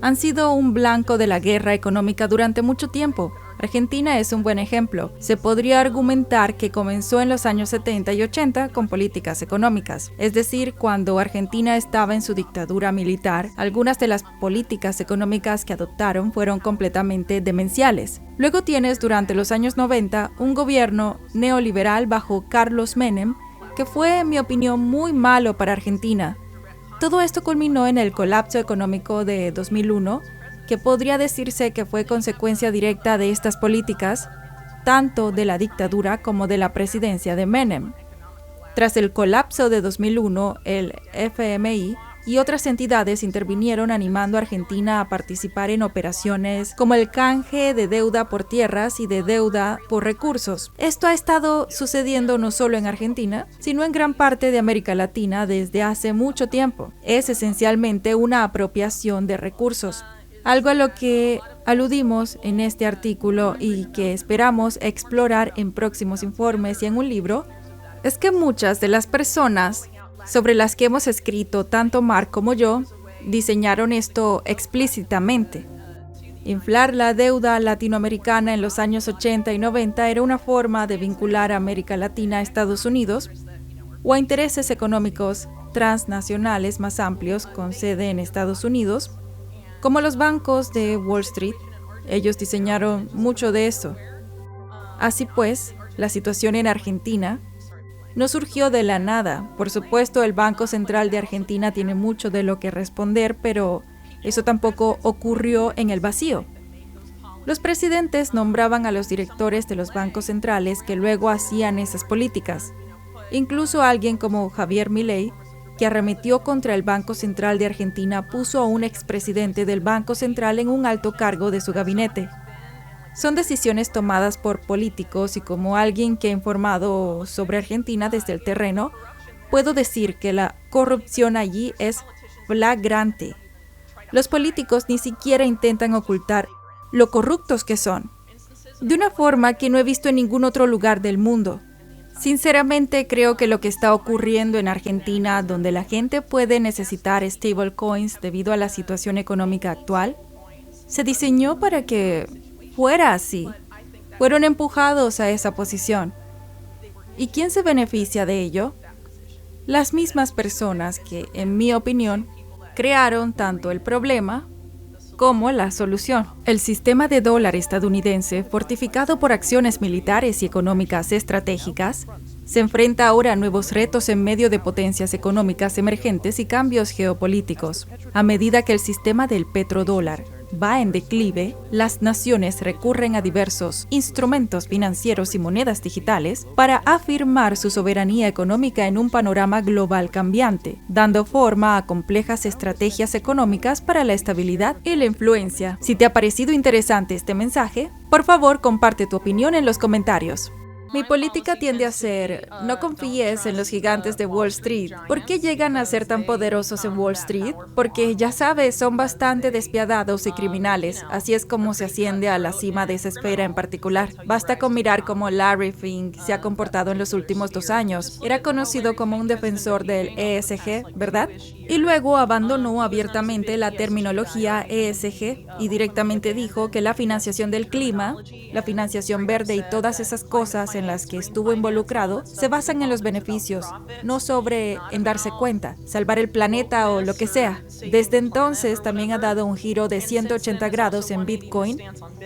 han sido un blanco de la guerra económica durante mucho tiempo. Argentina es un buen ejemplo. Se podría argumentar que comenzó en los años 70 y 80 con políticas económicas. Es decir, cuando Argentina estaba en su dictadura militar, algunas de las políticas económicas que adoptaron fueron completamente demenciales. Luego tienes durante los años 90 un gobierno neoliberal bajo Carlos Menem, que fue, en mi opinión, muy malo para Argentina. Todo esto culminó en el colapso económico de 2001, que podría decirse que fue consecuencia directa de estas políticas, tanto de la dictadura como de la presidencia de Menem. Tras el colapso de 2001, el FMI y otras entidades intervinieron animando a Argentina a participar en operaciones como el canje de deuda por tierras y de deuda por recursos. Esto ha estado sucediendo no solo en Argentina, sino en gran parte de América Latina desde hace mucho tiempo. Es esencialmente una apropiación de recursos, algo a lo que aludimos en este artículo y que esperamos explorar en próximos informes y en un libro, es que muchas de las personas sobre las que hemos escrito, tanto Mark como yo, diseñaron esto explícitamente. Inflar la deuda latinoamericana en los años 80 y 90 era una forma de vincular a América Latina a Estados Unidos o a intereses económicos transnacionales más amplios con sede en Estados Unidos, como los bancos de Wall Street. Ellos diseñaron mucho de eso. Así pues, la situación en Argentina no surgió de la nada. Por supuesto, el Banco Central de Argentina tiene mucho de lo que responder, pero eso tampoco ocurrió en el vacío. Los presidentes nombraban a los directores de los bancos centrales que luego hacían esas políticas. Incluso alguien como Javier Milei, que arremetió contra el Banco Central de Argentina, puso a un expresidente del Banco Central en un alto cargo de su gabinete. Son decisiones tomadas por políticos y como alguien que ha informado sobre Argentina desde el terreno, puedo decir que la corrupción allí es flagrante. Los políticos ni siquiera intentan ocultar lo corruptos que son. de una forma que no he visto en ningún otro lugar del mundo. Sinceramente, creo que lo que está ocurriendo en Argentina, donde la gente puede necesitar stablecoins debido a la situación económica actual, se diseñó para que fuera así. Fueron empujados a esa posición. ¿Y quién se beneficia de ello? Las mismas personas que, en mi opinión, crearon tanto el problema como la solución. El sistema de dólar estadounidense, fortificado por acciones militares y económicas estratégicas, se enfrenta ahora a nuevos retos en medio de potencias económicas emergentes y cambios geopolíticos. A medida que el sistema del petrodólar va en declive, las naciones recurren a diversos instrumentos financieros y monedas digitales para afirmar su soberanía económica en un panorama global cambiante, dando forma a complejas estrategias económicas para la estabilidad y la influencia. Si te ha parecido interesante este mensaje, por favor comparte tu opinión en los comentarios. Mi política tiende a ser, no confíes en los gigantes de Wall Street. ¿Por qué llegan a ser tan poderosos en Wall Street? Porque, ya sabes, son bastante despiadados y criminales. Así es como se asciende a la cima de esa esfera en particular. Basta con mirar cómo Larry Fink se ha comportado en los últimos 2 años. Era conocido como un defensor del ESG, ¿verdad? Y luego abandonó abiertamente la terminología ESG y directamente dijo que la financiación del clima, la financiación verde y todas esas cosas en las que estuvo involucrado se basan en los beneficios, no sobre en darse cuenta, salvar el planeta o lo que sea. Desde entonces también ha dado un giro de 180 grados en Bitcoin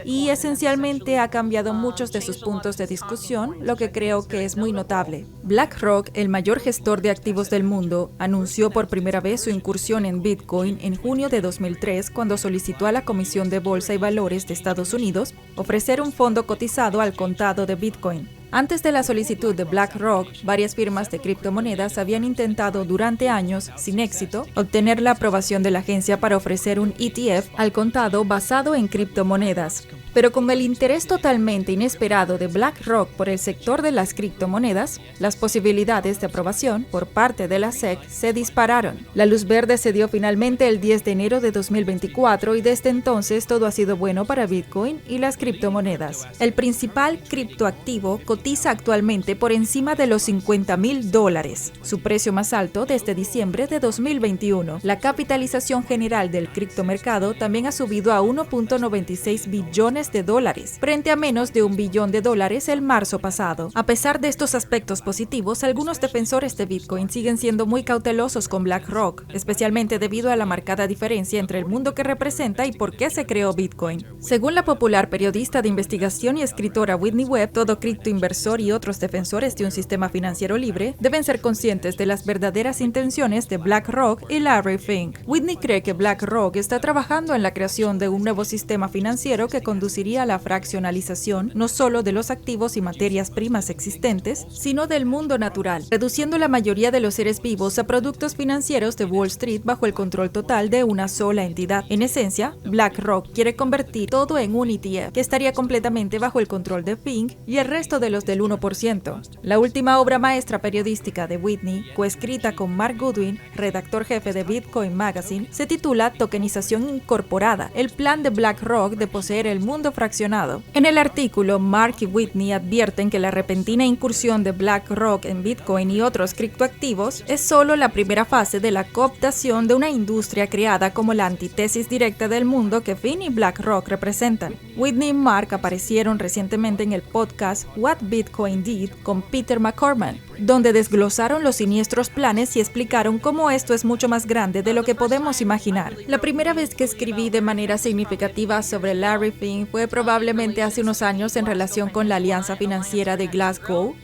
y esencialmente ha cambiado muchos de sus puntos de discusión, lo que creo que es muy notable. BlackRock, el mayor gestor de activos del mundo, anunció por primera vez su incursión en Bitcoin en junio de 2003 cuando solicitó a la Comisión de Bolsa y Valores de Estados Unidos ofrecer un fondo cotizado al contado de Bitcoin. Antes de la solicitud de BlackRock, varias firmas de criptomonedas habían intentado durante años, sin éxito, obtener la aprobación de la agencia para ofrecer un ETF al contado basado en criptomonedas. Pero con el interés totalmente inesperado de BlackRock por el sector de las criptomonedas, las posibilidades de aprobación por parte de la SEC se dispararon. La luz verde se dio finalmente el 10 de enero de 2024 y desde entonces todo ha sido bueno para Bitcoin y las criptomonedas. El principal criptoactivo cotiza actualmente por encima de los $50,000, su precio más alto desde diciembre de 2021. La capitalización general del criptomercado también ha subido a 1.96 billones de dólares, frente a menos de $1 billón el marzo pasado. A pesar de estos aspectos positivos, algunos defensores de Bitcoin siguen siendo muy cautelosos con BlackRock, especialmente debido a la marcada diferencia entre el mundo que representa y por qué se creó Bitcoin. Según la popular periodista de investigación y escritora Whitney Webb, todo criptoinversor y otros defensores de un sistema financiero libre deben ser conscientes de las verdaderas intenciones de BlackRock y Larry Fink. Whitney cree que BlackRock está trabajando en la creación de un nuevo sistema financiero que conduciría a la fraccionalización no solo de los activos y materias primas existentes, sino del mundo natural, reduciendo la mayoría de los seres vivos a productos financieros de Wall Street bajo el control total de una sola entidad. En esencia, BlackRock quiere convertir todo en un ETF, que estaría completamente bajo el control de Fink y el resto de los del 1%. La última obra maestra periodística de Whitney, coescrita con Mark Goodwin, redactor jefe de Bitcoin Magazine, se titula Tokenización Incorporada, el plan de BlackRock de poseer el mundo fraccionado. En el artículo, Mark y Whitney advierten que la repentina incursión de BlackRock en Bitcoin y otros criptoactivos es solo la primera fase de la cooptación de una industria creada como la antítesis directa del mundo que Fink y BlackRock representan. Whitney y Mark aparecieron recientemente en el podcast What Bitcoin Did con Peter McCormack, donde desglosaron los siniestros planes y explicaron cómo esto es mucho más grande de lo que podemos imaginar. La primera vez que escribí de manera significativa sobre Larry Fink fue probablemente hace unos años en relación con la alianza financiera de Glasgow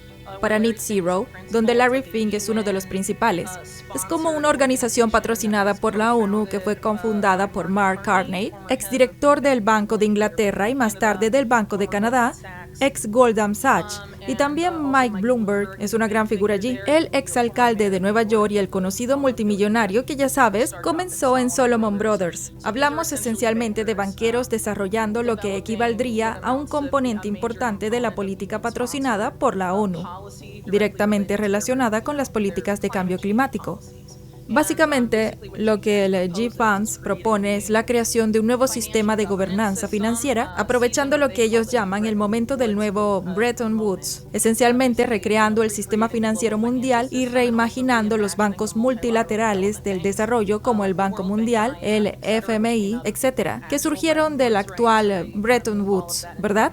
para Net Zero, donde Larry Fink es uno de los principales. Es como una organización patrocinada por la ONU que fue cofundada por Mark Carney, exdirector del Banco de Inglaterra y más tarde del Banco de Canadá, ex Goldman Sachs, y también Mike Bloomberg es una gran figura allí. El exalcalde de Nueva York y el conocido multimillonario que ya sabes, comenzó en Solomon Brothers. Hablamos esencialmente de banqueros desarrollando lo que equivaldría a un componente importante de la política patrocinada por la ONU, directamente relacionada con las políticas de cambio climático. Básicamente, lo que el G-Funds propone es la creación de un nuevo sistema de gobernanza financiera, aprovechando lo que ellos llaman el momento del nuevo Bretton Woods, esencialmente recreando el sistema financiero mundial y reimaginando los bancos multilaterales del desarrollo como el Banco Mundial, el FMI, etcétera, que surgieron del actual Bretton Woods, ¿verdad?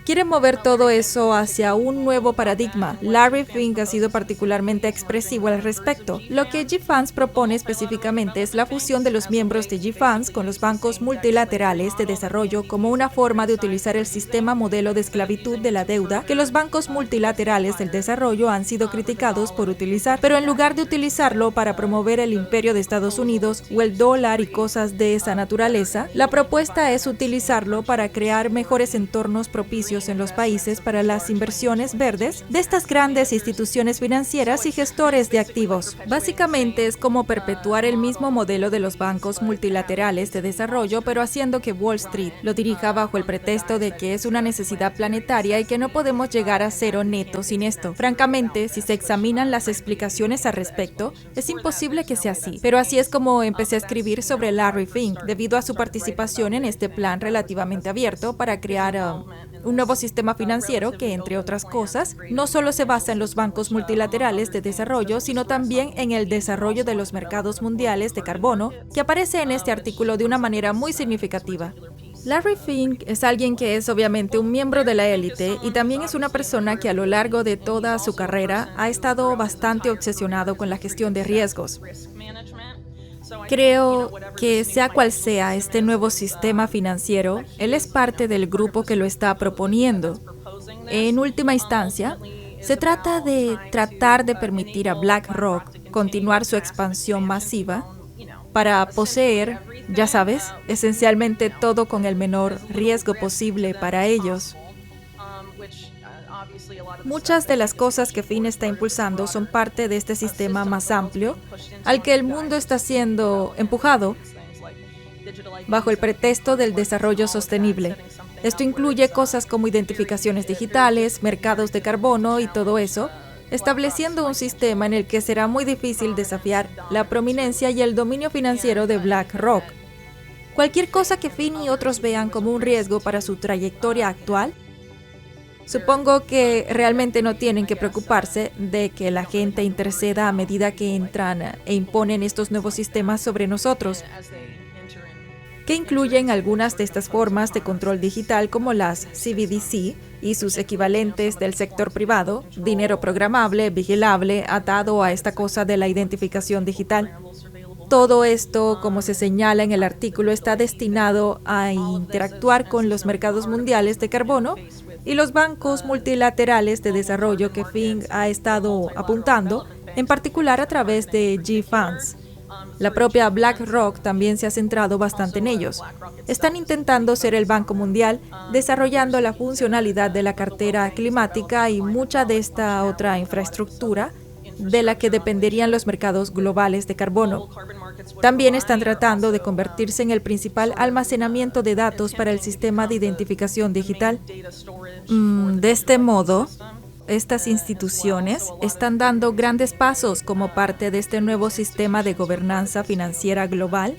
Quieren mover todo eso hacia un nuevo paradigma. Larry Fink ha sido particularmente expresivo al respecto. Lo que G-Funds propone específicamente es la fusión de los miembros de G-Funds con los bancos multilaterales de desarrollo como una forma de utilizar el sistema modelo de esclavitud de la deuda que los bancos multilaterales del desarrollo han sido criticados por utilizar, pero en lugar de utilizarlo para promover el imperio de Estados Unidos o el dólar y cosas de esa naturaleza, la propuesta es utilizarlo para crear mejores entornos propicios en los países para las inversiones verdes de estas grandes instituciones financieras y gestores de activos. Básicamente es como perpetuar el mismo modelo de los bancos multilaterales de desarrollo, pero haciendo que Wall Street lo dirija bajo el pretexto de que es una necesidad planetaria y que no podemos llegar a cero neto sin esto. Francamente, si se examinan las explicaciones al respecto, es imposible que sea así. Pero así es como empecé a escribir sobre Larry Fink, debido a su participación en este plan relativamente abierto para crear un nuevo sistema financiero que, entre otras cosas, no solo se basa en los bancos multilaterales de desarrollo, sino también en el desarrollo de los mercados mundiales de carbono, que aparece en este artículo de una manera muy significativa. Larry Fink es alguien que es obviamente un miembro de la élite y también es una persona que a lo largo de toda su carrera ha estado bastante obsesionado con la gestión de riesgos. Creo que sea cual sea este nuevo sistema financiero, él es parte del grupo que lo está proponiendo. En última instancia, se trata de tratar de permitir a BlackRock continuar su expansión masiva para poseer, ya sabes, esencialmente todo con el menor riesgo posible para ellos. Muchas de las cosas que Fink está impulsando son parte de este sistema más amplio al que el mundo está siendo empujado bajo el pretexto del desarrollo sostenible. Esto incluye cosas como identificaciones digitales, mercados de carbono y todo eso, estableciendo un sistema en el que será muy difícil desafiar la prominencia y el dominio financiero de BlackRock. Cualquier cosa que Fink y otros vean como un riesgo para su trayectoria actual, supongo que realmente no tienen que preocuparse de que la gente interceda a medida que entran e imponen estos nuevos sistemas sobre nosotros, que incluyen algunas de estas formas de control digital como las CBDC y sus equivalentes del sector privado, dinero programable, vigilable, atado a esta cosa de la identificación digital. Todo esto, como se señala en el artículo, está destinado a interactuar con los mercados mundiales de carbono y los bancos multilaterales de desarrollo que Fink ha estado apuntando, en particular a través de G-Funds. La propia BlackRock también se ha centrado bastante en ellos. Están intentando ser el Banco Mundial, desarrollando la funcionalidad de la cartera climática y mucha de esta otra infraestructura de la que dependerían los mercados globales de carbono. También están tratando de convertirse en el principal almacenamiento de datos para el sistema de identificación digital. De este modo, estas instituciones están dando grandes pasos como parte de este nuevo sistema de gobernanza financiera global,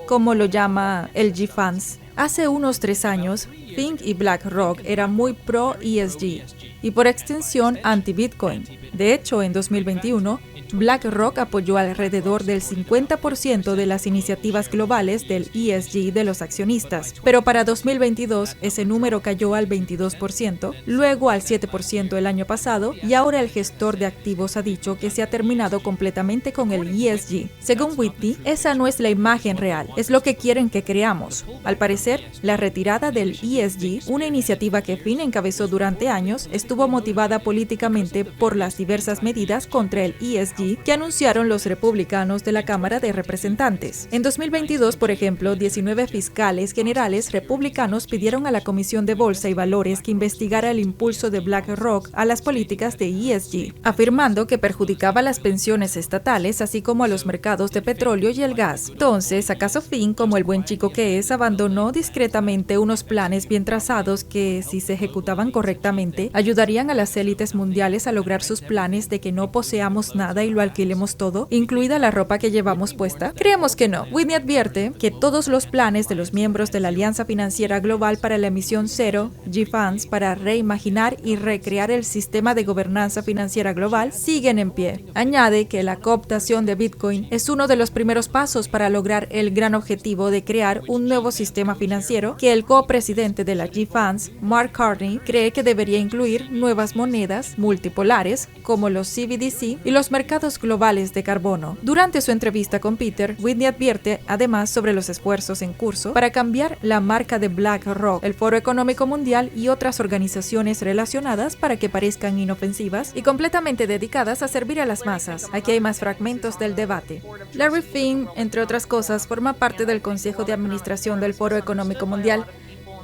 como lo llama el G-Funds. Hace unos 3 años, Fink y BlackRock eran muy pro ESG y por extensión anti-Bitcoin. De hecho, en 2021, BlackRock apoyó alrededor del 50% de las iniciativas globales del ESG de los accionistas, pero para 2022 ese número cayó al 22%, luego al 7% el año pasado y ahora el gestor de activos ha dicho que se ha terminado completamente con el ESG. Según Whitney, esa no es la imagen real, es lo que quieren que creamos. Al parecer, la retirada del ESG, una iniciativa que Fink encabezó durante años, estuvo motivada políticamente por las diversas medidas contra el ESG que anunciaron los republicanos de la Cámara de Representantes. En 2022, por ejemplo, 19 fiscales generales republicanos pidieron a la Comisión de Bolsa y Valores que investigara el impulso de BlackRock a las políticas de ESG, afirmando que perjudicaba las pensiones estatales, así como a los mercados de petróleo y el gas. Entonces, ¿acaso Fink, como el buen chico que es, abandonó discretamente unos planes bien trazados que, si se ejecutaban correctamente, ayudarían a las élites mundiales a lograr sus planes de que no poseamos nada y lo alquilemos todo, incluida la ropa que llevamos puesta? Creemos que no. Whitney advierte que todos los planes de los miembros de la Alianza Financiera Global para la Emisión Cero, G-Funds, para reimaginar y recrear el sistema de gobernanza financiera global siguen en pie. Añade que la cooptación de Bitcoin es uno de los primeros pasos para lograr el gran objetivo de crear un nuevo sistema financiero que el copresidente de la G-Funds, Mark Carney, cree que debería incluir nuevas monedas multipolares como los CBDC y los mercados globales de carbono. Durante su entrevista con Peter, Whitney advierte además sobre los esfuerzos en curso para cambiar la marca de BlackRock, el Foro Económico Mundial y otras organizaciones relacionadas para que parezcan inofensivas y completamente dedicadas a servir a las masas. Aquí hay más fragmentos del debate. Larry Fink, entre otras cosas, forma parte del Consejo de Administración del Foro Económico Mundial.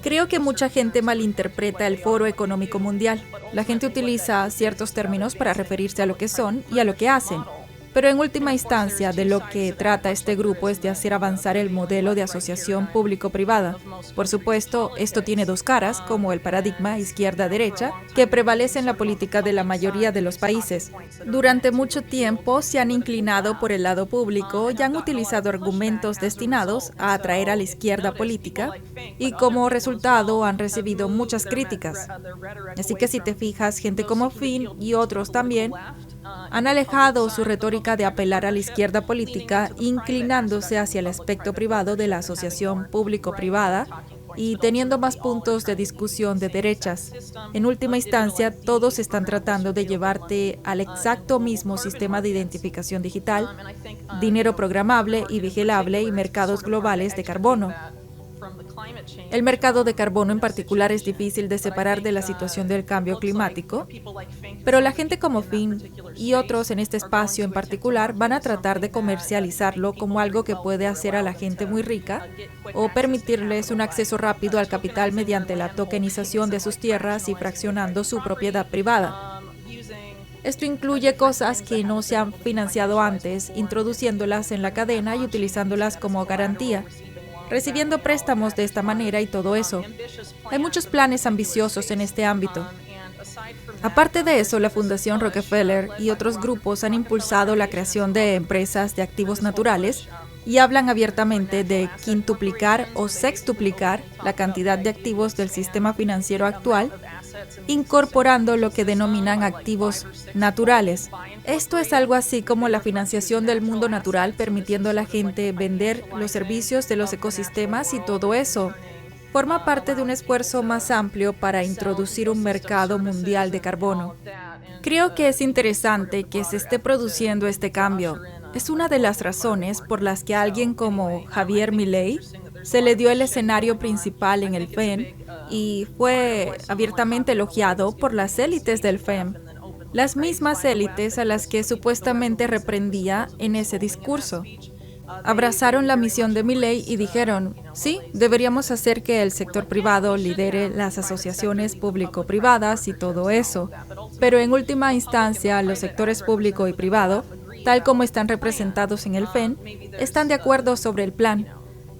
Creo que mucha gente malinterpreta el Foro Económico Mundial. La gente utiliza ciertos términos para referirse a lo que son y a lo que hacen. Pero en última instancia, de lo que trata este grupo es de hacer avanzar el modelo de asociación público-privada. Por supuesto, esto tiene dos caras, como el paradigma izquierda-derecha, que prevalece en la política de la mayoría de los países. Durante mucho tiempo se han inclinado por el lado público y han utilizado argumentos destinados a atraer a la izquierda política, y como resultado han recibido muchas críticas. Así que si te fijas, gente como Finn y otros también han alejado su retórica de apelar a la izquierda política, inclinándose hacia el aspecto privado de la asociación público-privada y teniendo más puntos de discusión de derechas. En última instancia, todos están tratando de llevarte al exacto mismo sistema de identificación digital, dinero programable y vigilable y mercados globales de carbono. El mercado de carbono en particular es difícil de separar de la situación del cambio climático, pero la gente como Finn y otros en este espacio en particular van a tratar de comercializarlo como algo que puede hacer a la gente muy rica o permitirles un acceso rápido al capital mediante la tokenización de sus tierras y fraccionando su propiedad privada. Esto incluye cosas que no se han financiado antes, introduciéndolas en la cadena y utilizándolas como garantía, recibiendo préstamos de esta manera y todo eso. Hay muchos planes ambiciosos en este ámbito. Aparte de eso, la Fundación Rockefeller y otros grupos han impulsado la creación de empresas de activos naturales y hablan abiertamente de quintuplicar o sextuplicar la cantidad de activos del sistema financiero actual, incorporando lo que denominan activos naturales. Esto es algo así como la financiación del mundo natural, permitiendo a la gente vender los servicios de los ecosistemas y todo eso. Forma parte de un esfuerzo más amplio para introducir un mercado mundial de carbono. Creo que es interesante que se esté produciendo este cambio. Es una de las razones por las que a alguien como Javier Milei se le dio el escenario principal en el FEM y fue abiertamente elogiado por las élites del FEM, las mismas élites a las que supuestamente reprendía en ese discurso. Abrazaron la misión de Milei y dijeron, sí, deberíamos hacer que el sector privado lidere las asociaciones público-privadas y todo eso, pero en última instancia los sectores público y privado, tal como están representados en el FEM, están de acuerdo sobre el plan.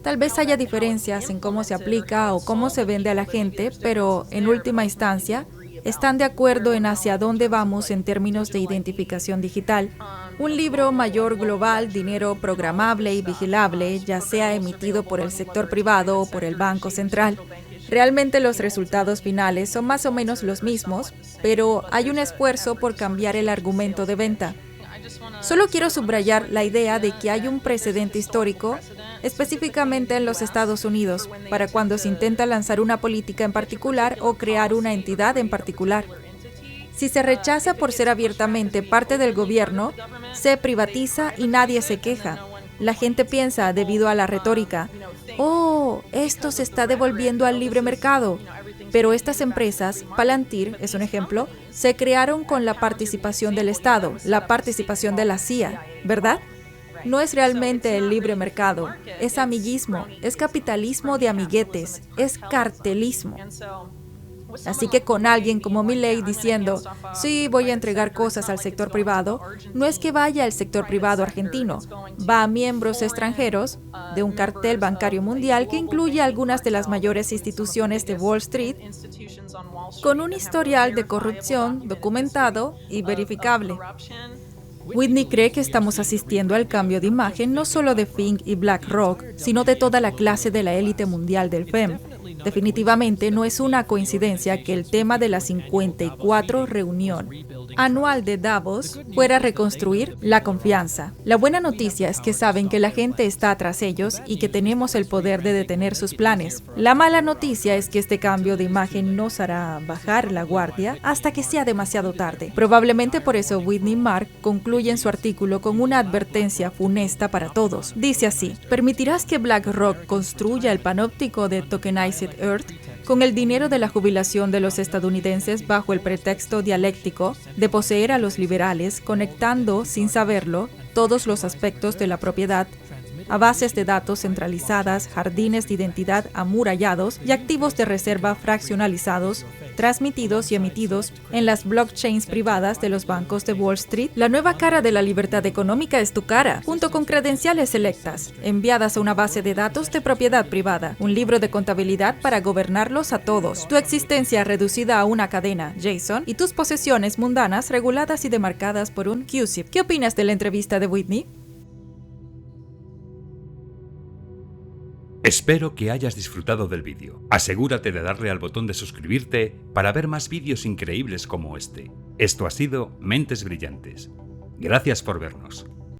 Tal vez haya diferencias en cómo se aplica o cómo se vende a la gente, pero en última instancia, están de acuerdo en hacia dónde vamos en términos de identificación digital. Un libro mayor global, dinero programable y vigilable, ya sea emitido por el sector privado o por el Banco Central. Realmente los resultados finales son más o menos los mismos, pero hay un esfuerzo por cambiar el argumento de venta. Solo quiero subrayar la idea de que hay un precedente histórico, específicamente en los Estados Unidos, para cuando se intenta lanzar una política en particular o crear una entidad en particular. Si se rechaza por ser abiertamente parte del gobierno, se privatiza y nadie se queja. La gente piensa, debido a la retórica, «Oh, esto se está devolviendo al libre mercado». Pero estas empresas, Palantir es un ejemplo, se crearon con la participación del Estado, la participación de la CIA, ¿verdad? No es realmente el libre mercado, es amiguismo, es capitalismo de amiguetes, es cartelismo. Así que con alguien como Milei diciendo, sí, voy a entregar cosas al sector privado, no es que vaya al sector privado argentino, va a miembros extranjeros de un cartel bancario mundial que incluye algunas de las mayores instituciones de Wall Street, con un historial de corrupción documentado y verificable. Whitney cree que estamos asistiendo al cambio de imagen no solo de Fink y BlackRock, sino de toda la clase de la élite mundial del FEM. Definitivamente no es una coincidencia que el tema de la 54 reunión anual de Davos fuera reconstruir la confianza. La buena noticia es que saben que la gente está tras ellos y que tenemos el poder de detener sus planes. La mala noticia es que este cambio de imagen nos hará bajar la guardia hasta que sea demasiado tarde. Probablemente por eso Whitney Mark concluye en su artículo con una advertencia funesta para todos. Dice así: ¿permitirás que BlackRock construya el panóptico de Tokenized Earth con el dinero de la jubilación de los estadounidenses bajo el pretexto dialéctico de poseer a los liberales, conectando, sin saberlo, todos los aspectos de la propiedad a bases de datos centralizadas, jardines de identidad amurallados y activos de reserva fraccionalizados, transmitidos y emitidos en las blockchains privadas de los bancos de Wall Street? La nueva cara de la libertad económica es tu cara, junto con credenciales selectas, enviadas a una base de datos de propiedad privada, un libro de contabilidad para gobernarlos a todos, tu existencia reducida a una cadena, JSON, y tus posesiones mundanas reguladas y demarcadas por un QSIP. ¿Qué opinas de la entrevista de Whitney? Espero que hayas disfrutado del vídeo. Asegúrate de darle al botón de suscribirte para ver más vídeos increíbles como este. Esto ha sido Mentes Brillantes. Gracias por vernos.